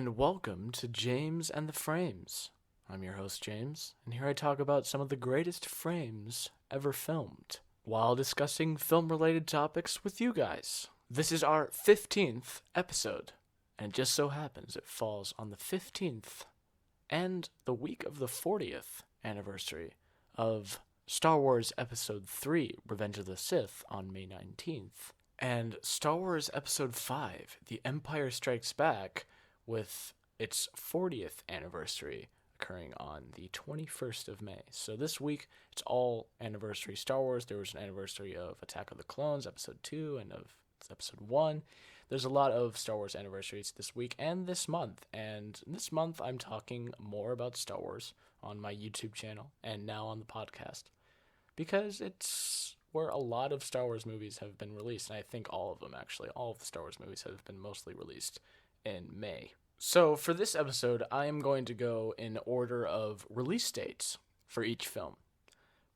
and welcome to James and the Frames. I'm your host, James, and here I talk about some of the greatest frames ever filmed, while discussing film-related topics with you guys. This is our 15th episode, and it just so happens it falls on the 15th and the week of the 40th anniversary of Star Wars Episode 3, Revenge of the Sith, on May 19th, and Star Wars Episode 5, The Empire Strikes Back, with its 40th anniversary occurring on the 21st of May. So this week, it's all anniversary Star Wars. There was an anniversary of Attack of the Clones, Episode 2, and of Episode 1. There's a lot of Star Wars anniversaries this week and this month. And this month, I'm talking more about Star Wars on my YouTube channel and now on the podcast, because it's where a lot of Star Wars movies have been released. And I think all of them, actually. All of the Star Wars movies have been mostly released in May. So for this episode, I am going to go in order of release dates for each film.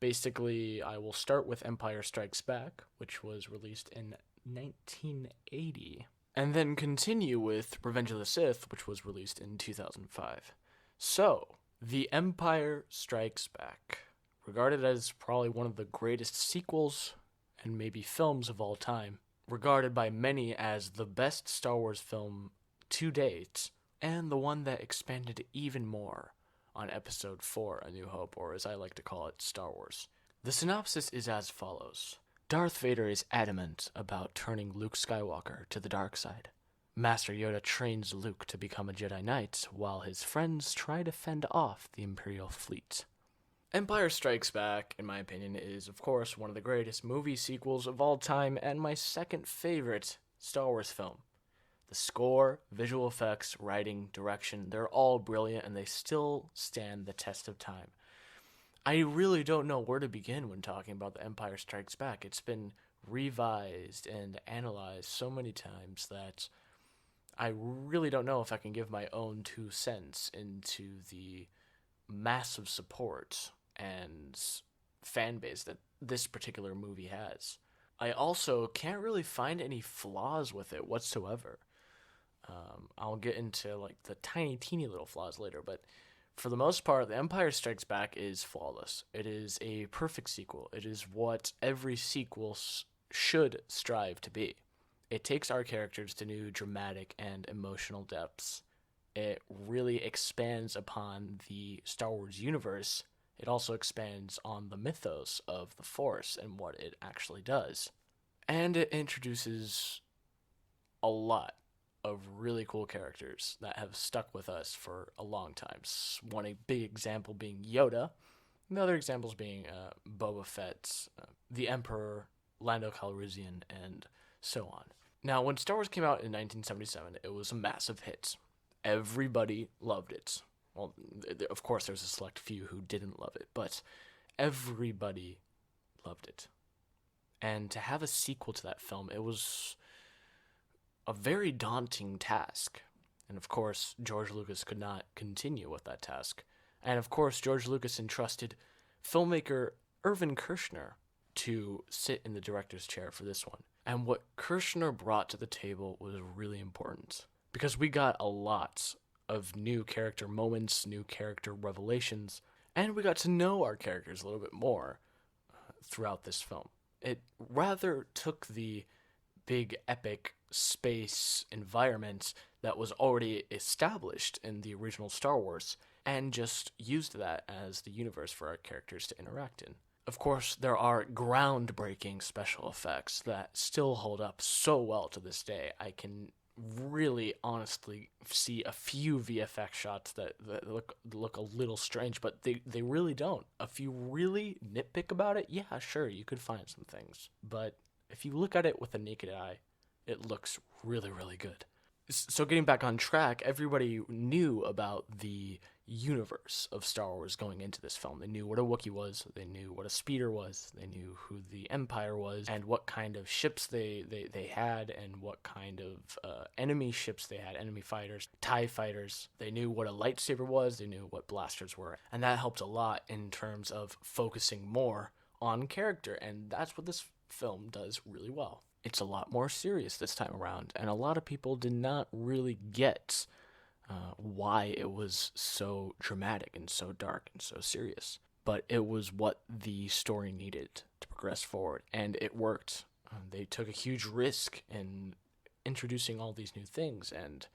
Basically, I will start with Empire Strikes Back, which was released in 1980, and then continue with Revenge of the Sith, which was released in 2005. So, The Empire Strikes Back, regarded as probably one of the greatest sequels and maybe films of all time, regarded by many as the best Star Wars film to date, and the one that expanded even more on Episode 4, A New Hope, or as I like to call it, Star Wars. The synopsis is as follows. Darth Vader is adamant about turning Luke Skywalker to the dark side. Master Yoda trains Luke to become a Jedi Knight, while his friends try to fend off the Imperial fleet. Empire Strikes Back, in my opinion, is, of course, one of the greatest movie sequels of all time, and my second favorite Star Wars film. The score, visual effects, writing, direction, they're all brilliant, and they still stand the test of time. I really don't know where to begin when talking about The Empire Strikes Back. It's been revised and analyzed so many times that I really don't know if I can give my own 2 cents into the massive support and fan base that this particular movie has. I also can't really find any flaws with it whatsoever. I'll get into like the teeny little flaws later, but for the most part, The Empire Strikes Back is flawless. It is a perfect sequel. It is what every sequel should strive to be. It takes our characters to new dramatic and emotional depths. It really expands upon the Star Wars universe. It also expands on the mythos of the Force and what it actually does. And it introduces a lot of really cool characters that have stuck with us for a long time. One big example being Yoda, and the other examples being Boba Fett, the Emperor, Lando Calrissian, and so on. Now, when Star Wars came out in 1977, it was a massive hit. Everybody loved it. Well, of course, there's a select few who didn't love it, but everybody loved it. And to have a sequel to that film, it was a very daunting task. And of course, George Lucas could not continue with that task. And of course, George Lucas entrusted filmmaker Irvin Kershner to sit in the director's chair for this one. And what Kershner brought to the table was really important, because we got a lot of new character moments, new character revelations, and we got to know our characters a little bit more throughout this film. It rather took the big epic space environment that was already established in the original Star Wars and just used that as the universe for our characters to interact in. Of course, there are groundbreaking special effects that still hold up so well to this day. I can really honestly see a few VFX shots that look a little strange, but they really don't. If you really nitpick about it, yeah, sure, you could find some things. But if you look at it with a naked eye, it looks really, really good. So getting back on track, everybody knew about the universe of Star Wars going into this film. They knew what a Wookiee was, they knew what a speeder was, they knew who the Empire was, and what kind of ships they had, and what kind of enemy ships they had, enemy fighters, TIE fighters. They knew what a lightsaber was, they knew what blasters were, and that helped a lot in terms of focusing more on character, and that's what this film does really well. It's a lot more serious this time around, and a lot of people did not really get why it was so dramatic and so dark and so serious. But it was what the story needed to progress forward, and it worked. They took a huge risk in introducing all these new things and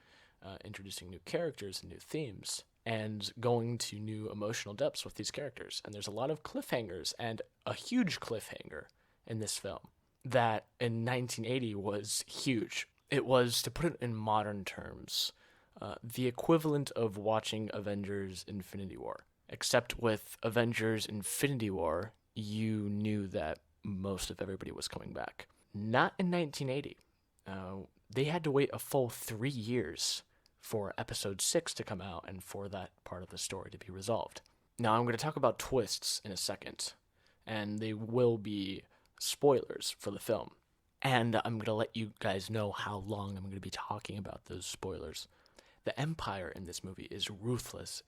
introducing new characters and new themes and going to new emotional depths with these characters. And there's a lot of cliffhangers, and a huge cliffhanger in this film that in 1980 was huge. It was, to put it in modern terms, the equivalent of watching Avengers Infinity War. Except with Avengers Infinity War, you knew that most of everybody was coming back. Not in 1980. They had to wait a full 3 years for episode 6 to come out and for that part of the story to be resolved. Now, I'm going to talk about twists in a second, and they will be spoilers for the film. And I'm going to let you guys know how long I'm going to be talking about those spoilers. The Empire in this movie is ruthless.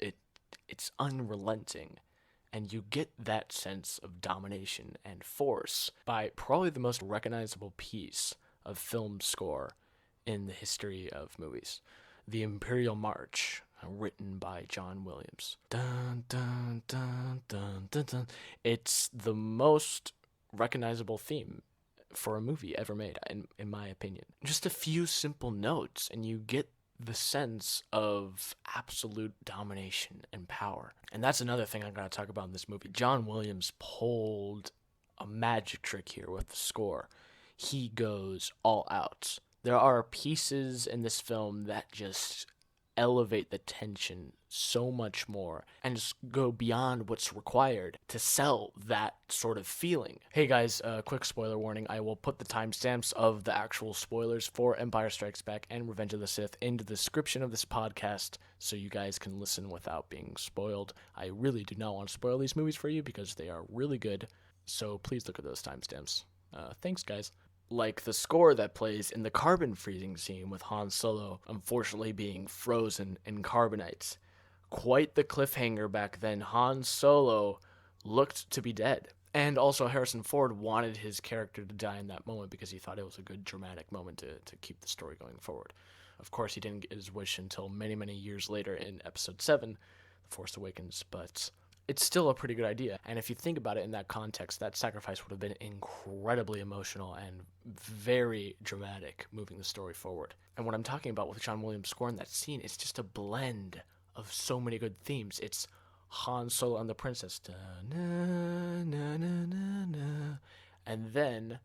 It's unrelenting, and you get that sense of domination and force by probably the most recognizable piece of film score in the history of movies. The Imperial March, written by John Williams. Dun, dun, dun, dun, dun, dun. It's the most recognizable theme for a movie ever made, in my opinion. Just a few simple notes, and you get the sense of absolute domination and power. And that's another thing I'm going to talk about in this movie. John Williams pulled a magic trick here with the score. He goes all out. There are pieces in this film that just elevate the tension so much more and just go beyond what's required to sell that sort of feeling. Hey guys, quick spoiler warning. I will put the timestamps of the actual spoilers for Empire Strikes Back and Revenge of the Sith in the description of this podcast so you guys can listen without being spoiled. I really do not want to spoil these movies for you because they are really good, so please look at those timestamps. Thanks guys. Like the score that plays in the carbon freezing scene with Han Solo unfortunately being frozen in carbonites. Quite the cliffhanger back then. Han Solo looked to be dead. And also Harrison Ford wanted his character to die in that moment because he thought it was a good dramatic moment to keep the story going forward. Of course, he didn't get his wish until many, many years later in Episode 7, The Force Awakens, but it's still a pretty good idea. And if you think about it in that context, that sacrifice would have been incredibly emotional and very dramatic, moving the story forward. And what I'm talking about with John Williams' score in that scene is just a blend of so many good themes. It's Han Solo and the princess, da, na, na, na, na, na. And then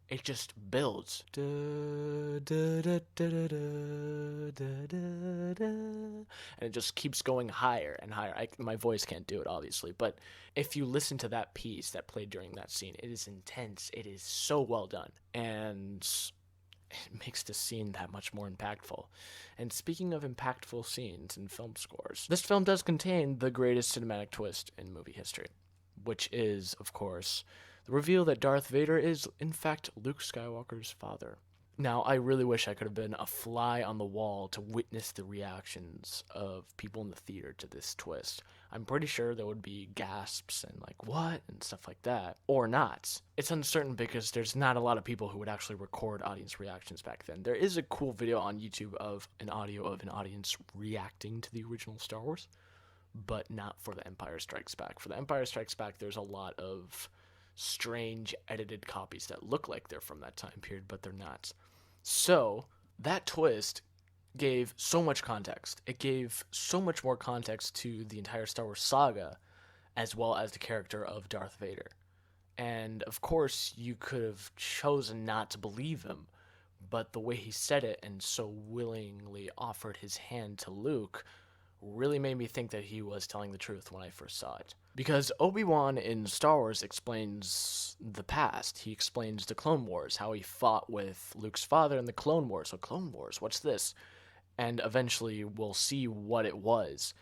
it just builds. Da, da, da, da, da, da, da, da. And it just keeps going higher and higher. My voice can't do it, obviously. But if you listen to that piece that played during that scene, it is intense. It is so well done. And it makes the scene that much more impactful. And speaking of impactful scenes in film scores, this film does contain the greatest cinematic twist in movie history, which is, of course, the reveal that Darth Vader is, in fact, Luke Skywalker's father. Now, I really wish I could have been a fly on the wall to witness the reactions of people in the theater to this twist. I'm pretty sure there would be gasps and like, what? And stuff like that. Or not. It's uncertain because there's not a lot of people who would actually record audience reactions back then. There is a cool video on YouTube of an audio of an audience reacting to the original Star Wars, but not for The Empire Strikes Back. For The Empire Strikes Back, there's a lot of strange edited copies that look like they're from that time period, but they're not. So that twist gave so much context. It gave so much more context to the entire Star Wars saga, as well as the character of Darth Vader. And of course, you could have chosen not to believe him, but the way he said it and so willingly offered his hand to Luke really made me think that he was telling the truth when I first saw it. Because Obi-Wan in Star Wars explains the past. He explains the Clone Wars, how he fought with Luke's father in the Clone Wars. So Clone Wars, what's this? And eventually we'll see what it was.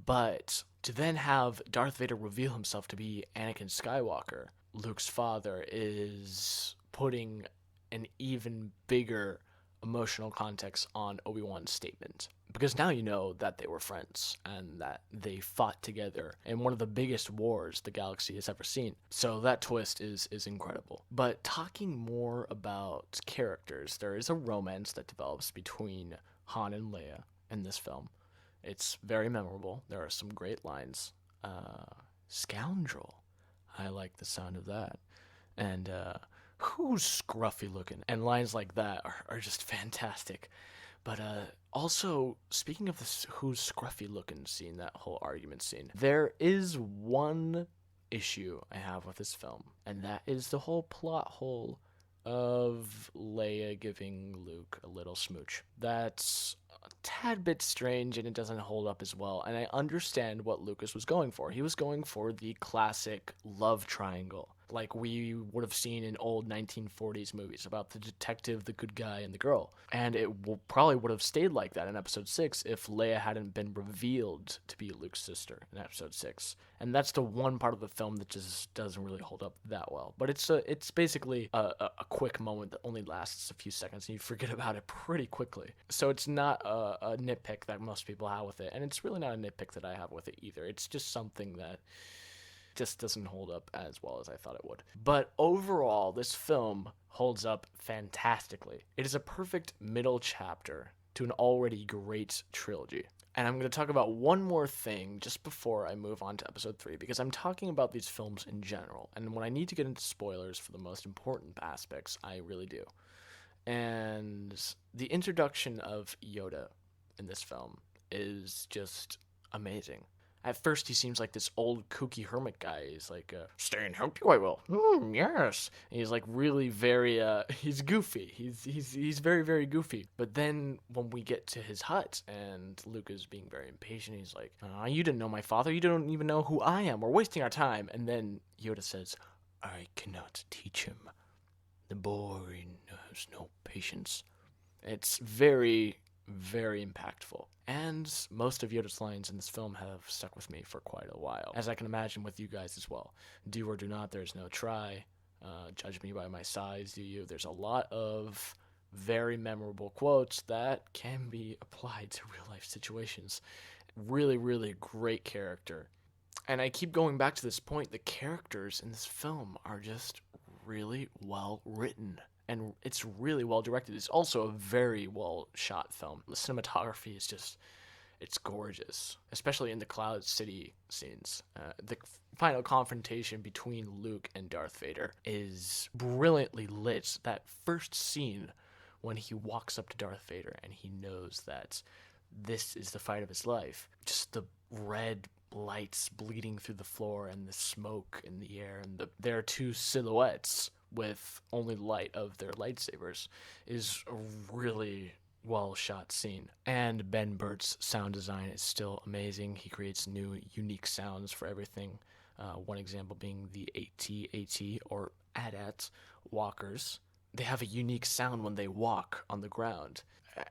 But to then have Darth Vader reveal himself to be Anakin Skywalker, Luke's father, is putting an even bigger emotional context on Obi-Wan's statement. Because now you know that they were friends and that they fought together in one of the biggest wars the galaxy has ever seen. So that twist is incredible. But talking more about characters, there is a romance that develops between Han and Leia in this film. It's very memorable. There are some great lines. Scoundrel. I like the sound of that. And who's scruffy looking? And lines like that are just fantastic. But also, speaking of this who's scruffy looking scene, that whole argument scene, there is one issue I have with this film, and that is the whole plot hole of Leia giving Luke a little smooch. That's a tad bit strange, and it doesn't hold up as well. And I understand what Lucas was going for. He was going for the classic love triangle, like we would have seen in old 1940s movies about the detective, the good guy, and the girl. And it probably would have stayed like that in episode 6 if Leia hadn't been revealed to be Luke's sister in episode 6. And that's the one part of the film that just doesn't really hold up that well. But it's basically a quick moment that only lasts a few seconds, and you forget about it pretty quickly. So it's not a nitpick that most people have with it, and it's really not a nitpick that I have with it either. It's just something that just doesn't hold up as well as I thought it would. But overall, this film holds up fantastically. It is a perfect middle chapter to an already great trilogy. And I'm going to talk about one more thing just before I move on to episode 3, because I'm talking about these films in general. And when I need to get into spoilers for the most important aspects, I really do. And the introduction of Yoda in this film is just amazing. At first, he seems like this old kooky hermit guy. He's like, staying healthy, I will. Yes. And he's like really very, he's goofy. He's very, very goofy. But then when we get to his hut and Luke is being very impatient, he's like, you didn't know my father. You don't even know who I am. We're wasting our time. And then Yoda says, I cannot teach him. The boy has no patience. It's very, very impactful. And most of Yoda's lines in this film have stuck with me for quite a while, as I can imagine with you guys as well. Do or do not, there's no try. Judge me by my size, do you? There's a lot of very memorable quotes that can be applied to real life situations. Really, really great character. And I keep going back to this point, the characters in this film are just really well written. And it's really well directed. It's also a very well shot film. The cinematography is just, it's gorgeous, especially in the Cloud City scenes. The final confrontation between Luke and Darth Vader is brilliantly lit. That first scene when he walks up to Darth Vader and he knows that this is the fight of his life. Just the red lights bleeding through the floor and the smoke in the air and their two silhouettes with only light of their lightsabers is a really well shot scene. And Ben Burtt's sound design is still amazing. He creates new unique sounds for everything. One example being the AT-AT or AT-AT walkers. They have a unique sound when they walk on the ground.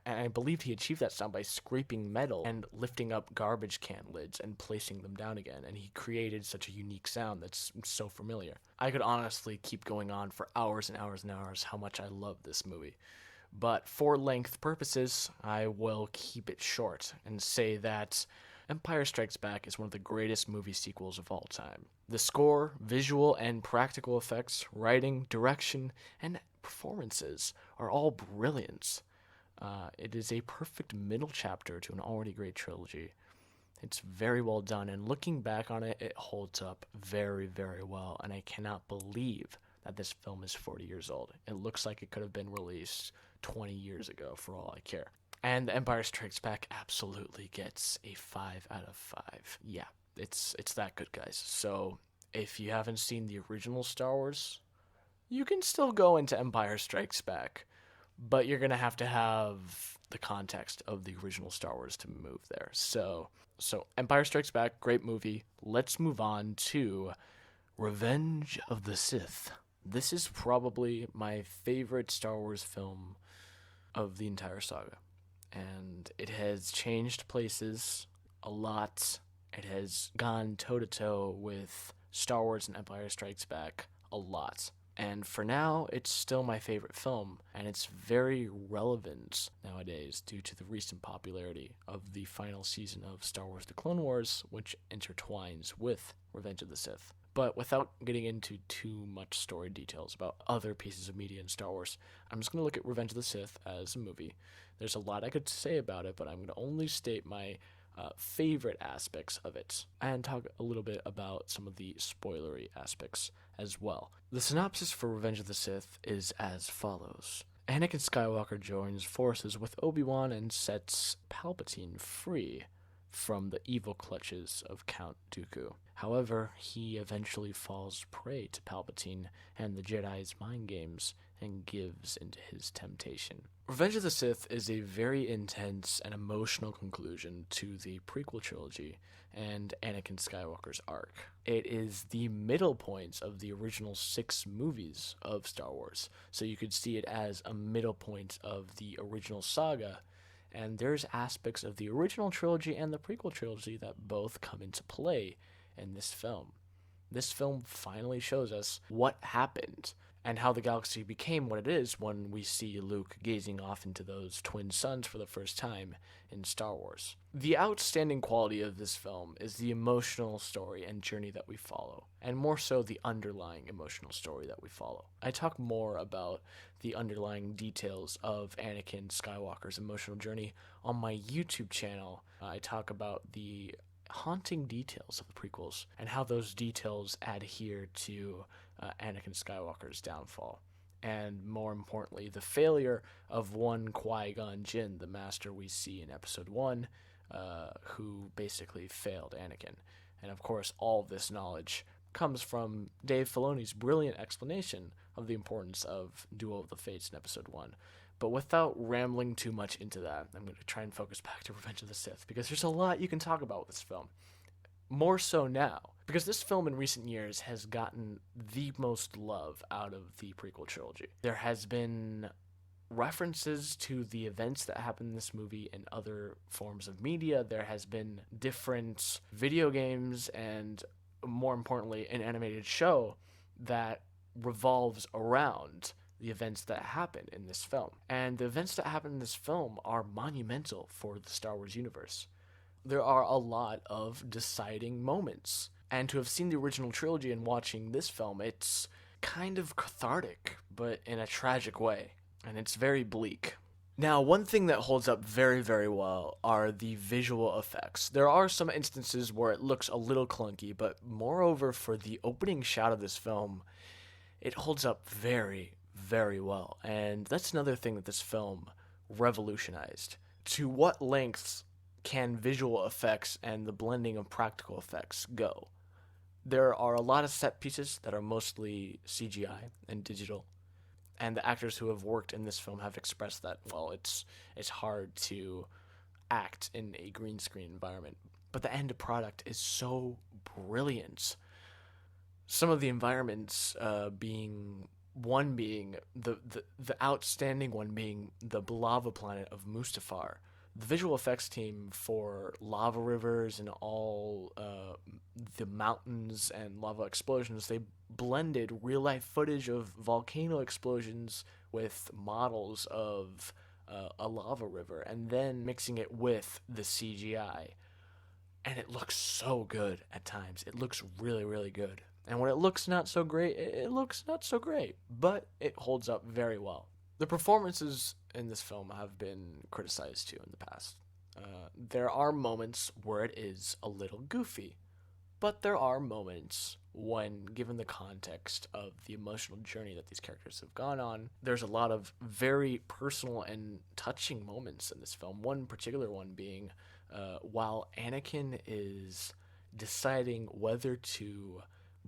And I believe he achieved that sound by scraping metal and lifting up garbage can lids and placing them down again. And he created such a unique sound that's so familiar. I could honestly keep going on for hours and hours and hours how much I love this movie. But for length purposes, I will keep it short and say that Empire Strikes Back is one of the greatest movie sequels of all time. The score, visual and practical effects, writing, direction, and performances are all brilliant. It is a perfect middle chapter to an already great trilogy. It's very well done, and looking back on it, it holds up very, very well, and I cannot believe that this film is 40 years old. It looks like it could have been released 20 years ago, for all I care. And The Empire Strikes Back absolutely gets a 5 out of 5. Yeah, it's that good, guys. So, if you haven't seen the original Star Wars, you can still go into Empire Strikes Back. But you're going to have the context of the original Star Wars to move there. So Empire Strikes Back, great movie. Let's move on to Revenge of the Sith. This is probably my favorite Star Wars film of the entire saga. And it has changed places a lot. It has gone toe-to-toe with Star Wars and Empire Strikes Back a lot. And for now, it's still my favorite film, and it's very relevant nowadays due to the recent popularity of the final season of Star Wars The Clone Wars, which intertwines with Revenge of the Sith. But without getting into too much story details about other pieces of media in Star Wars, I'm just going to look at Revenge of the Sith as a movie. There's a lot I could say about it, but I'm going to only state my favorite aspects of it, and talk a little bit about some of the spoilery aspects as well. The synopsis for Revenge of the Sith is as follows. Anakin Skywalker joins forces with Obi-Wan and sets Palpatine free from the evil clutches of Count Dooku. However, he eventually falls prey to Palpatine and the Jedi's mind games and gives into his temptation. Revenge of the Sith is a very intense and emotional conclusion to the prequel trilogy and Anakin Skywalker's arc. It is the middle points of the original 6 movies of Star Wars, so you could see it as a middle point of the original saga, and there's aspects of the original trilogy and the prequel trilogy that both come into play in this film. This film finally shows us what happened and how the galaxy became what it is when we see Luke gazing off into those twin suns for the first time in Star Wars. The outstanding quality of this film is the emotional story and journey that we follow, and more so the underlying emotional story that we follow. I talk more about the underlying details of Anakin Skywalker's emotional journey on my YouTube channel. I talk about the haunting details of the prequels and how those details adhere to Anakin Skywalker's downfall, and more importantly, the failure of one Qui-Gon Jinn, the master we see in Episode 1, who basically failed Anakin. And of course, all of this knowledge comes from Dave Filoni's brilliant explanation of the importance of Duel of the Fates in Episode 1. But without rambling too much into that, I'm going to try and focus back to Revenge of the Sith, because there's a lot you can talk about with this film. More so now, because this film in recent years has gotten the most love out of the prequel trilogy. There has been references to the events that happen in this movie in other forms of media. There has been different video games and, more importantly, an animated show that revolves around the events that happen in this film. And the events that happen in this film are monumental for the Star Wars universe. There are a lot of deciding moments. And to have seen the original trilogy and watching this film, it's kind of cathartic, but in a tragic way. And it's very bleak. Now, one thing that holds up very, very well are the visual effects. There are some instances where it looks a little clunky, but moreover, for the opening shot of this film, it holds up very, very well. And that's another thing that this film revolutionized. To what lengths can visual effects and the blending of practical effects go? There are a lot of set pieces that are mostly CGI and digital, and the actors who have worked in this film have expressed that, well, it's hard to act in a green screen environment. But the end product is so brilliant. Some of the environments being the outstanding one being the lava planet of Mustafar. The visual effects team for lava rivers and all the mountains and lava explosions, they blended real-life footage of volcano explosions with models of a lava river, and then mixing it with the CGI. And it looks so good at times. It looks really, really good. And when it looks not so great, it looks not so great, but it holds up very well. The performances in this film have been criticized too in the past. There are moments where it is a little goofy, but there are moments when, given the context of the emotional journey that these characters have gone on, there's a lot of very personal and touching moments in this film. One particular one being while Anakin is deciding whether to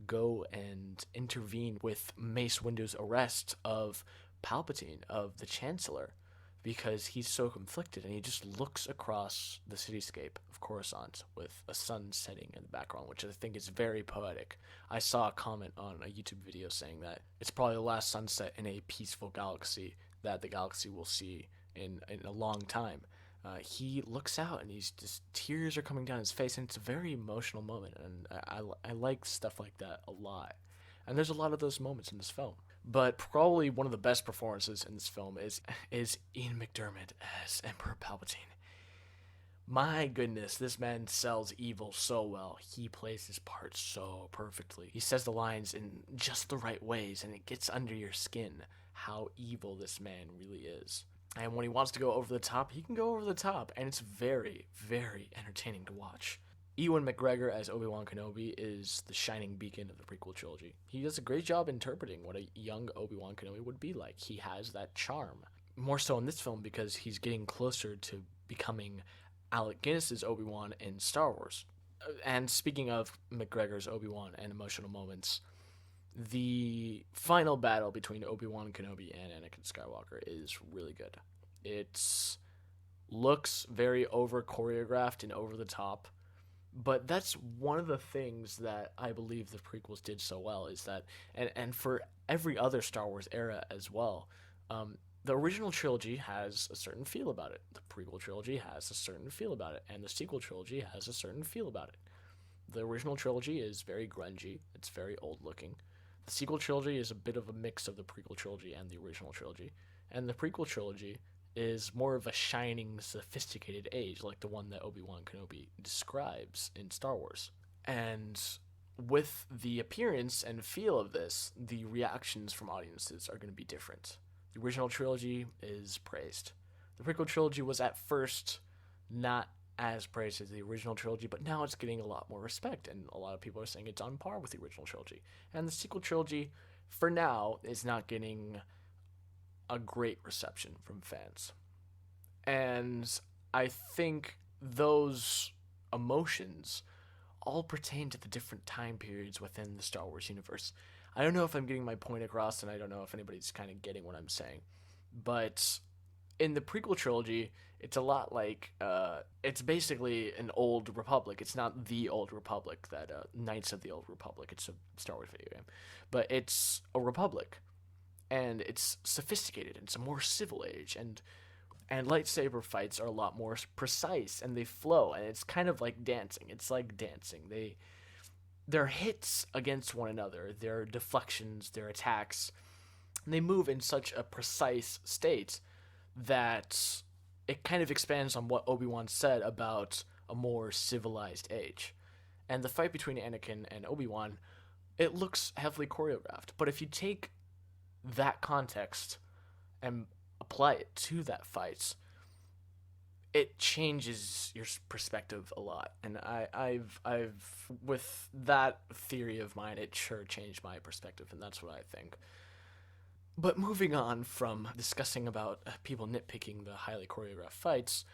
go and intervene with Mace Windu's arrest of Palpatine, of the Chancellor, because he's so conflicted, and he just looks across the cityscape of Coruscant with a sun setting in the background, which I think is very poetic. I saw a comment on a YouTube video saying that it's probably the last sunset in a peaceful galaxy that the galaxy will see in a long time. He looks out, and he's just, tears are coming down his face, and it's a very emotional moment, and I like stuff like that a lot. And there's a lot of those moments in this film. But probably one of the best performances in this film is Ian McDiarmid as Emperor Palpatine. My goodness, this man sells evil so well. He plays his part so perfectly. He says the lines in just the right ways, and it gets under your skin how evil this man really is. And when he wants to go over the top, he can go over the top, and it's very, very entertaining to watch. Ewan McGregor as Obi-Wan Kenobi is the shining beacon of the prequel trilogy. He does a great job interpreting what a young Obi-Wan Kenobi would be like. He has that charm. More so in this film because he's getting closer to becoming Alec Guinness's Obi-Wan in Star Wars. And speaking of McGregor's Obi-Wan and emotional moments, the final battle between Obi-Wan Kenobi and Anakin Skywalker is really good. It looks very over choreographed and over the top, but that's one of the things that I believe the prequels did so well is that, and for every other Star Wars era as well, the original trilogy has a certain feel about it. The prequel trilogy has a certain feel about it, and the sequel trilogy has a certain feel about it. The original trilogy is very grungy. It's very old-looking. The sequel trilogy is a bit of a mix of the prequel trilogy and the original trilogy. And the prequel trilogy is more of a shining, sophisticated age, like the one that Obi-Wan Kenobi describes in Star Wars. And with the appearance and feel of this, the reactions from audiences are going to be different. The original trilogy is praised. The prequel trilogy was at first not as praised as the original trilogy, but now it's getting a lot more respect, and a lot of people are saying it's on par with the original trilogy. And the sequel trilogy, for now, is not getting a great reception from fans. And I think those emotions all pertain to the different time periods within the Star Wars universe. I don't know if I'm getting my point across, and I don't know if anybody's kind of getting what I'm saying. But in the prequel trilogy, it's a lot like, it's basically an old Republic. It's not the old Republic, that Knights of the Old Republic. It's a Star Wars video game. But it's a Republic. And it's sophisticated. It's a more civil age. And lightsaber fights are a lot more precise, and they flow. And it's kind of like dancing. It's like dancing. Their hits against one another, their deflections, their attacks, and they move in such a precise state that it kind of expands on what Obi-Wan said about a more civilized age. And the fight between Anakin and Obi-Wan, it looks heavily choreographed. But if you take that context and apply it to that fight, it changes your perspective a lot. And I've with that theory of mine, it sure changed my perspective, and that's what I think. But moving on from discussing about people nitpicking the highly choreographed fights,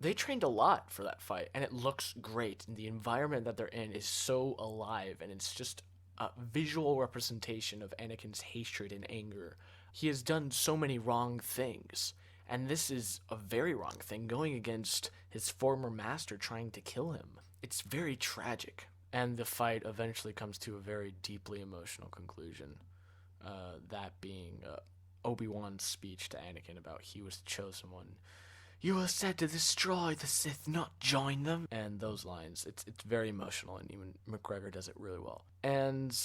they trained a lot for that fight, and it looks great. And the environment that they're in is so alive, and it's just a visual representation of Anakin's hatred and anger. He has done so many wrong things, and this is a very wrong thing, going against his former master trying to kill him. It's very tragic. And the fight eventually comes to a very deeply emotional conclusion. That being Obi-Wan's speech to Anakin about he was the chosen one. You are said to destroy the Sith, not join them. And those lines, it's very emotional, and even McGregor does it really well. And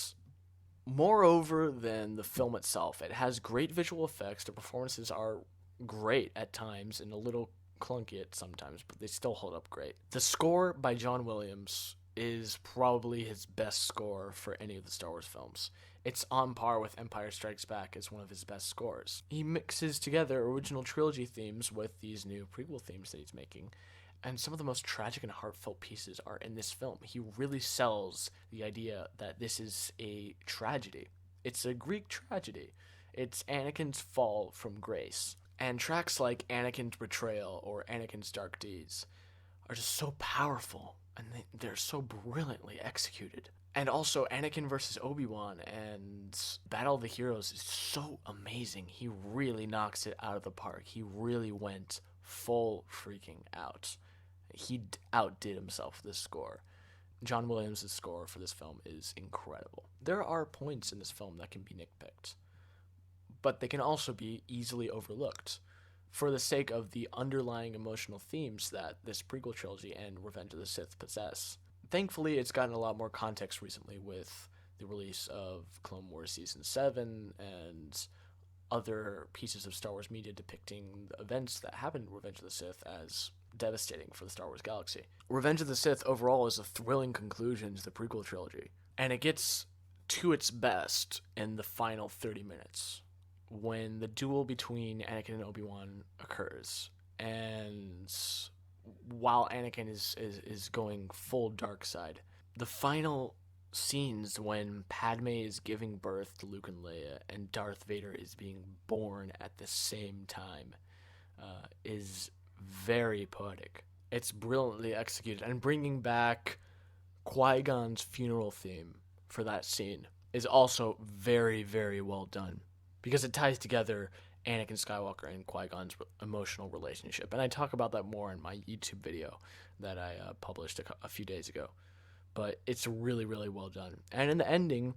moreover than the film itself, it has great visual effects. The performances are great at times and a little clunky at sometimes, but they still hold up great. The score by John Williams is probably his best score for any of the Star Wars films. It's on par with Empire Strikes Back as one of his best scores. He mixes together original trilogy themes with these new prequel themes that he's making, and some of the most tragic and heartfelt pieces are in this film. He really sells the idea that this is a tragedy. It's a Greek tragedy. It's Anakin's fall from grace. And tracks like Anakin's Betrayal or Anakin's Dark Deeds are just so powerful, and they're so brilliantly executed. And also, Anakin versus Obi-Wan and Battle of the Heroes is so amazing. He really knocks it out of the park. He really went full freaking out. He outdid himself with this score. John Williams' score for this film is incredible. There are points in this film that can be nitpicked, but they can also be easily overlooked for the sake of the underlying emotional themes that this prequel trilogy and Revenge of the Sith possess. Thankfully, it's gotten a lot more context recently with the release of Clone Wars Season 7 and other pieces of Star Wars media depicting the events that happened in Revenge of the Sith as devastating for the Star Wars galaxy. Revenge of the Sith overall is a thrilling conclusion to the prequel trilogy, and it gets to its best in the final 30 minutes. when the duel between Anakin and Obi-Wan occurs, and while Anakin is going full dark side, the final scenes when Padme is giving birth to Luke and Leia and Darth Vader is being born at the same time is very poetic. It's brilliantly executed, and bringing back Qui-Gon's funeral theme for that scene is also very, very well done, because it ties together Anakin Skywalker and Qui-Gon's emotional relationship. And I talk about that more in my YouTube video that I published a few days ago. But it's really, really well done. And in the ending,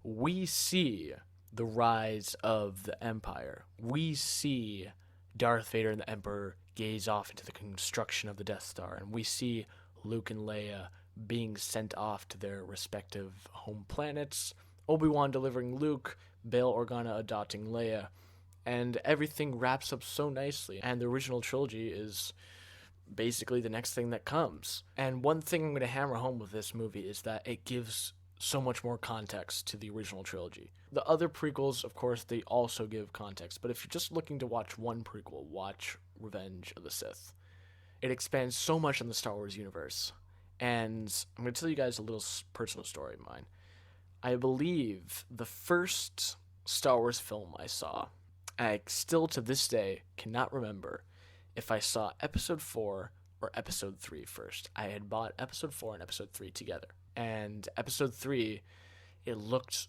we see the rise of the Empire. We see Darth Vader and the Emperor gaze off into the construction of the Death Star. And we see Luke and Leia being sent off to their respective home planets, Obi-Wan delivering Luke, Bail Organa adopting Leia, and everything wraps up so nicely. And the original trilogy is basically the next thing that comes. And one thing I'm going to hammer home with this movie is that it gives so much more context to the original trilogy. The other prequels, of course, they also give context, but if you're just looking to watch one prequel, watch Revenge of the Sith. It expands so much on the Star Wars universe. And I'm going to tell you guys a little personal story of mine. I believe the first Star Wars film I saw, I still to this day cannot remember if I saw episode 4 or episode 3 first. I had bought episode 4 and episode 3 together. And episode 3, it looked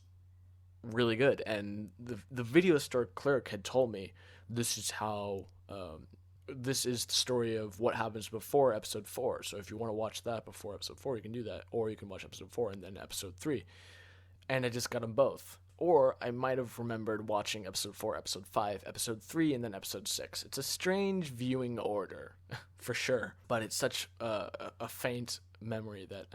really good. And the video store clerk had told me this is how, this is the story of what happens before episode 4. So if you want to watch that before episode 4, you can do that. Or you can watch episode 4 and then episode 3. And I just got them both. Or I might have remembered watching episode 4, episode 5, episode 3, and then episode 6. It's a strange viewing order, for sure. But it's such a faint memory that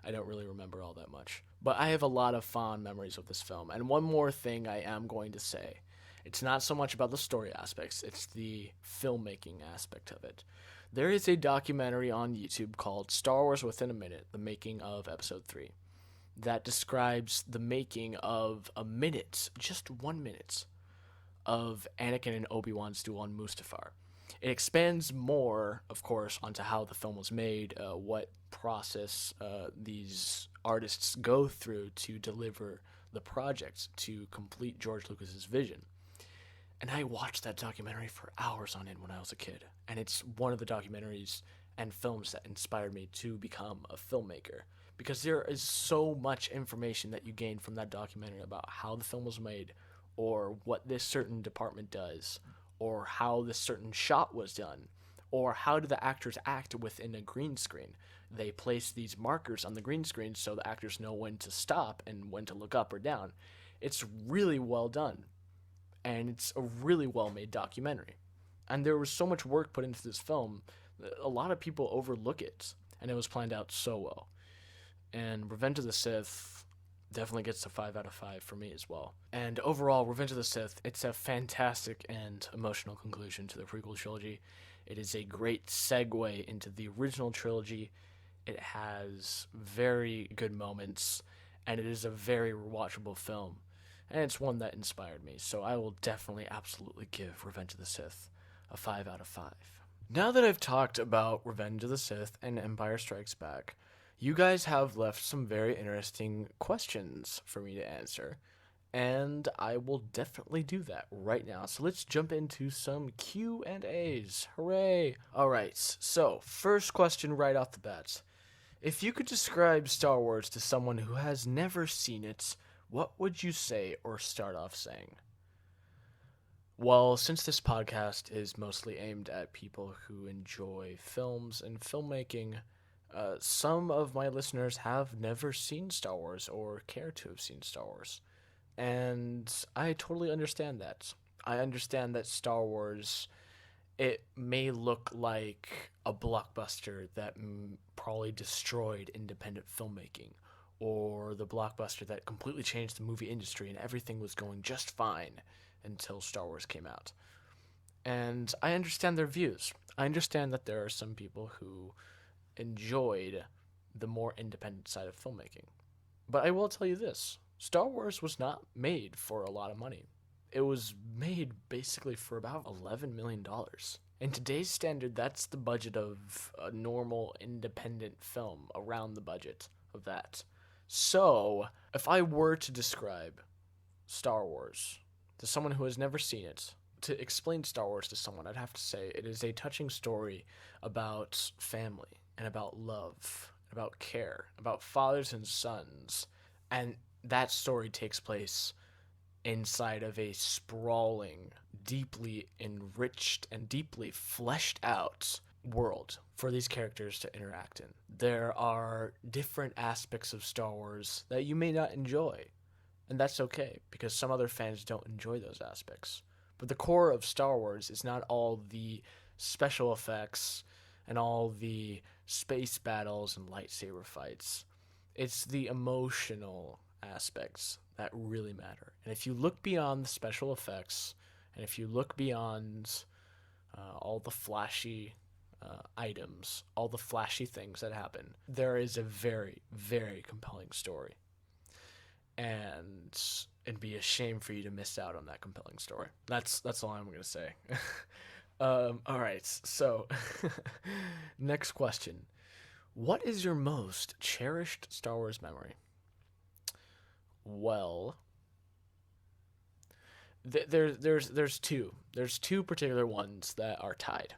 I don't really remember all that much. But I have a lot of fond memories of this film. And one more thing I am going to say. It's not so much about the story aspects, it's the filmmaking aspect of it. There is a documentary on YouTube called Star Wars Within a Minute, the making of episode 3. That describes the making of a minute, just 1 minute, of Anakin and Obi-Wan's duel on Mustafar. It expands more, of course, onto how the film was made, what process these artists go through to deliver the project to complete George Lucas's vision. And I watched that documentary for hours on end when I was a kid. And it's one of the documentaries and films that inspired me to become a filmmaker. Because there is so much information that you gain from that documentary about how the film was made, or what this certain department does, or how this certain shot was done, or how do the actors act within a green screen. They place these markers on the green screen so the actors know when to stop and when to look up or down. It's really well done, and it's a really well-made documentary. And there was so much work put into this film, a lot of people overlook it, and it was planned out so well. And Revenge of the Sith definitely gets a 5 out of 5 for me as well. And overall, Revenge of the Sith, it's a fantastic and emotional conclusion to the prequel trilogy. It is a great segue into the original trilogy. It has very good moments, and it is a very rewatchable film. And it's one that inspired me, so I will definitely absolutely give Revenge of the Sith a 5 out of 5. Now that I've talked about Revenge of the Sith and Empire Strikes Back, you guys have left some very interesting questions for me to answer, and I will definitely do that right now. So let's jump into some Q&As. Hooray! Alright, so first question right off the bat. If you could describe Star Wars to someone who has never seen it, what would you say or start off saying? Well, since this podcast is mostly aimed at people who enjoy films and filmmaking, some of my listeners have never seen Star Wars or care to have seen Star Wars. And I totally understand that. I understand that Star Wars, it may look like a blockbuster that probably destroyed independent filmmaking, or the blockbuster that completely changed the movie industry and everything was going just fine until Star Wars came out. And I understand their views. I understand that there are some people who enjoyed the more independent side of filmmaking. But I will tell you this, Star Wars was not made for a lot of money. it was made basically for about $11 million. In today's standard, that's the budget of a normal independent film, around the budget of that. So, if I were to describe Star Wars to someone who has never seen it, to explain Star Wars to someone, I'd have to say it is a touching story about family and about love, about care, about fathers and sons. And that story takes place inside of a sprawling, deeply enriched, and deeply fleshed out world for these characters to interact in. There are different aspects of Star Wars that you may not enjoy, and that's okay, because some other fans don't enjoy those aspects. But the core of Star Wars is not all the special effects and all the space battles and lightsaber fights. It's the emotional aspects that really matter. And if you look beyond the special effects, and if you look beyond all the flashy items, all the flashy things that happen, there is a very, very compelling story. And it'd be a shame for you to miss out on that compelling story. That's all I'm going to say. All right, so next question. What is your most cherished Star Wars memory? Well, there's two. There's two particular ones that are tied.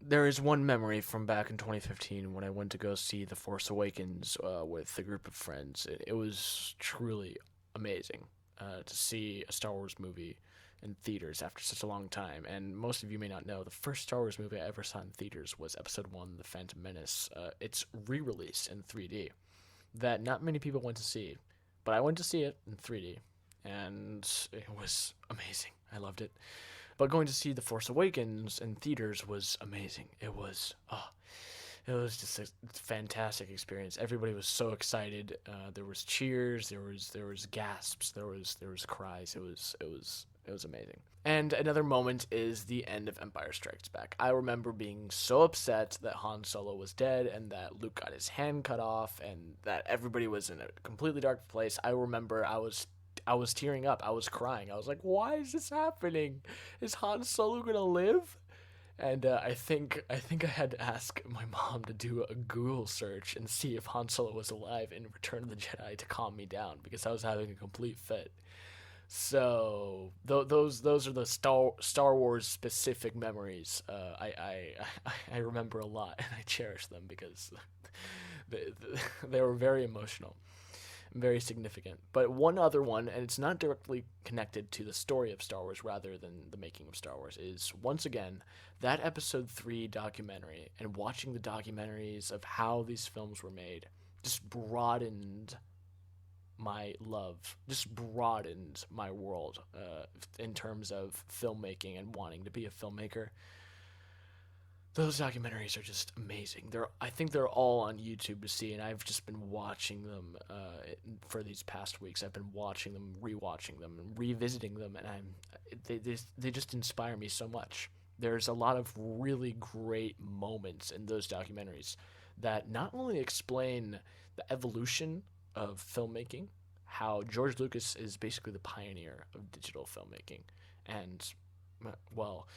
There is one memory from back in 2015 when I went to go see The Force Awakens with a group of friends. It was truly amazing to see a Star Wars movie in theaters after such a long time. And most of you may not know, the first Star Wars movie I ever saw in theaters was Episode 1, The Phantom Menace. It's re-released in 3D that not many people went to see, but I went to see it in 3D, and it was amazing. I loved it. But going to see The Force Awakens in theaters was amazing. It was just a fantastic experience. Everybody was so excited. There was cheers. There was gasps. There was cries. It was amazing. And another moment is the end of Empire Strikes Back. I remember being so upset that Han Solo was dead and that Luke got his hand cut off and that everybody was in a completely dark place. I remember I was tearing up. I was crying. I was like, why is this happening? Is Han Solo gonna live? And I think I had to ask my mom to do a Google search and see if Han Solo was alive in Return of the Jedi to calm me down, because I was having a complete fit. So those are the Star Wars specific memories. I remember a lot, and I cherish them because they were very emotional. Very significant. But one other one, and it's not directly connected to the story of Star Wars rather than the making of Star Wars, is once again that Episode 3 documentary, and watching the documentaries of how these films were made just broadened my love, just broadened my world in terms of filmmaking and wanting to be a filmmaker. Those documentaries are just amazing. I think they're all on YouTube to see, and I've just been watching them for these past weeks. I've been watching them, rewatching them, and revisiting them, and they just inspire me so much. There's a lot of really great moments in those documentaries that not only explain the evolution of filmmaking, how George Lucas is basically the pioneer of digital filmmaking, and, well,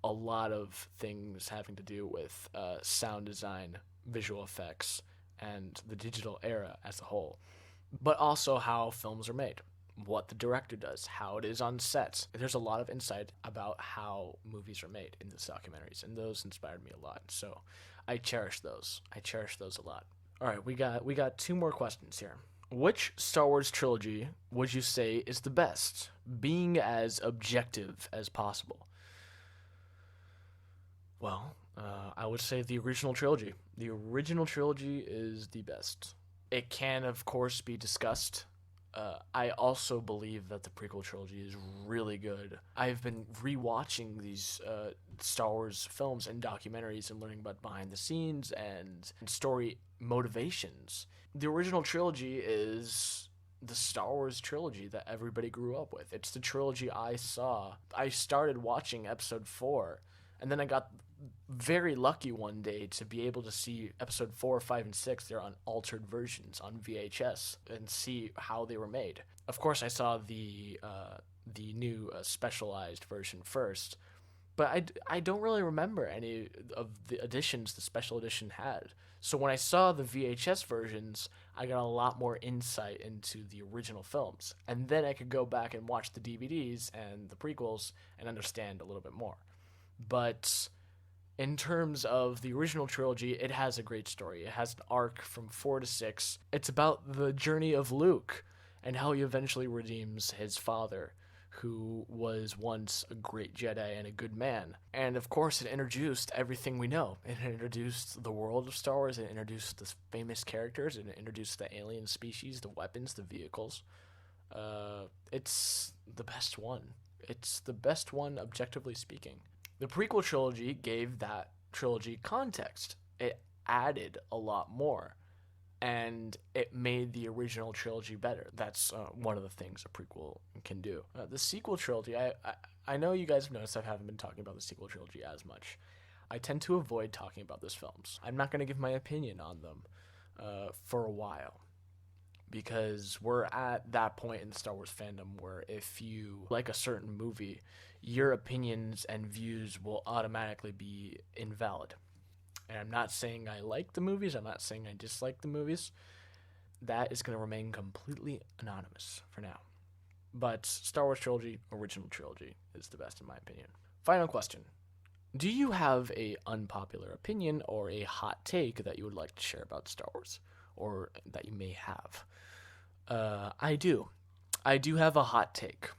a lot of things having to do with sound design, visual effects, and the digital era as a whole. But also how films are made, what the director does, how it is on set. There's a lot of insight about how movies are made in these documentaries, and those inspired me a lot. So I cherish those. I cherish those a lot. All right, we got two more questions here. Which Star Wars trilogy would you say is the best, being as objective as possible? Well, I would say the original trilogy. The original trilogy is the best. It can, of course, be discussed. I also believe that the prequel trilogy is really good. I've been rewatching these Star Wars films and documentaries and learning about behind the scenes and story motivations. The original trilogy is the Star Wars trilogy that everybody grew up with. It's the trilogy I saw. I started watching Episode 4, and then I got very lucky one day to be able to see Episode 4, 5, and 6. They're on altered versions on VHS and see how they were made. Of course, I saw the the new specialized version first. But I don't really remember any of the editions the special edition had. So when I saw the VHS versions, I got a lot more insight into the original films. And then I could go back and watch the DVDs and the prequels and understand a little bit more. But in terms of the original trilogy, it has a great story. It has an arc from 4 to 6. It's about the journey of Luke and how he eventually redeems his father, who was once a great Jedi and a good man. And of course, it introduced everything we know. It introduced the world of Star Wars, it introduced the famous characters, it introduced the alien species, the weapons, the vehicles. It's the best one. It's the best one, objectively speaking. The prequel trilogy gave that trilogy context. It added a lot more, and it made the original trilogy better. That's one of the things a prequel can do. The sequel trilogy, I know you guys have noticed I haven't been talking about the sequel trilogy as much. I tend to avoid talking about those films. I'm not going to give my opinion on them for a while, because we're at that point in the Star Wars fandom where if you like a certain movie, your opinions and views will automatically be invalid. And I'm not saying I like the movies, I'm not saying I dislike the movies. That is going to remain completely anonymous for now. But Star Wars trilogy, original trilogy, is the best in my opinion. Final question. Do you have a unpopular opinion or a hot take that you would like to share about Star Wars? Or that you may have? I do. I do have a hot take.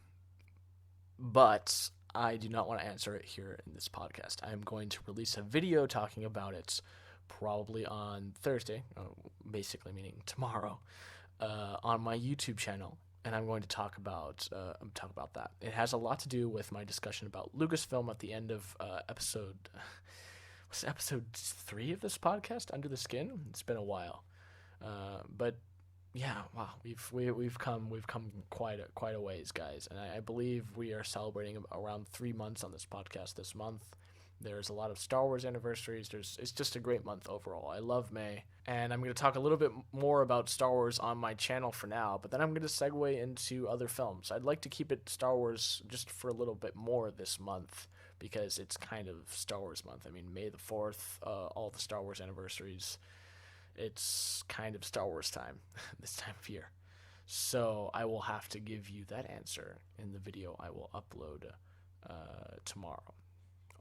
But I do not want to answer it here in this podcast. I'm going to release a video talking about it probably on Thursday, basically meaning tomorrow, on my YouTube channel. And I'm going to talk about that. It has a lot to do with my discussion about Lucasfilm at the end of episode 3 of this podcast, Under the Skin. It's been a while. But yeah, wow, we've come quite a ways, guys, and I believe we are celebrating around 3 months on this podcast this month. There's a lot of Star Wars anniversaries. It's just a great month overall. I love May, and I'm going to talk a little bit more about Star Wars on my channel for now, but then I'm going to segue into other films. I'd like to keep it Star Wars just for a little bit more this month, because it's kind of Star Wars month. I mean, May the 4th, all the Star Wars anniversaries. It's kind of Star Wars time this time of year. So I will have to give you that answer in the video I will upload tomorrow,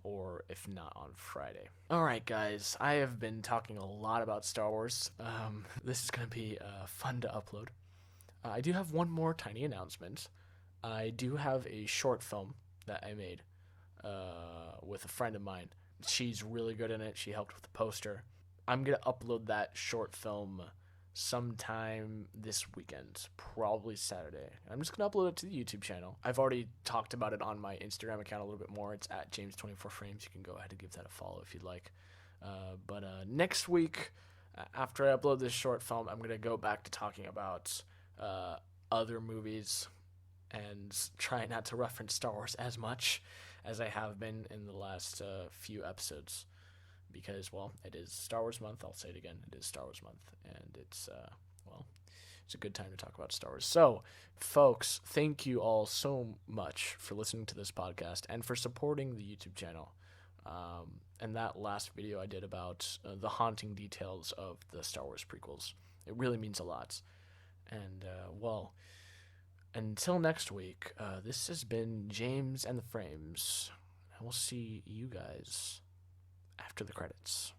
or if not, on Friday. Alright guys, I have been talking a lot about Star Wars. This is going to be fun to upload. I do have one more tiny announcement. I do have a short film that I made with a friend of mine. She's really good in it. She helped with the poster. I'm going to upload that short film sometime this weekend, probably Saturday. I'm just going to upload it to the YouTube channel. I've already talked about it on my Instagram account a little bit more. It's at James24Frames. You can go ahead and give that a follow if you'd like. But next week, after I upload this short film, I'm going to go back to talking about other movies and try not to reference Star Wars as much as I have been in the last few episodes. Because, well, it is Star Wars month. I'll say it again. It is Star Wars month. And it's a good time to talk about Star Wars. So, folks, thank you all so much for listening to this podcast and for supporting the YouTube channel. And that last video I did about the haunting details of the Star Wars prequels. It really means a lot. And, until next week, this has been James and the Frames. And we'll see you guys after the credits.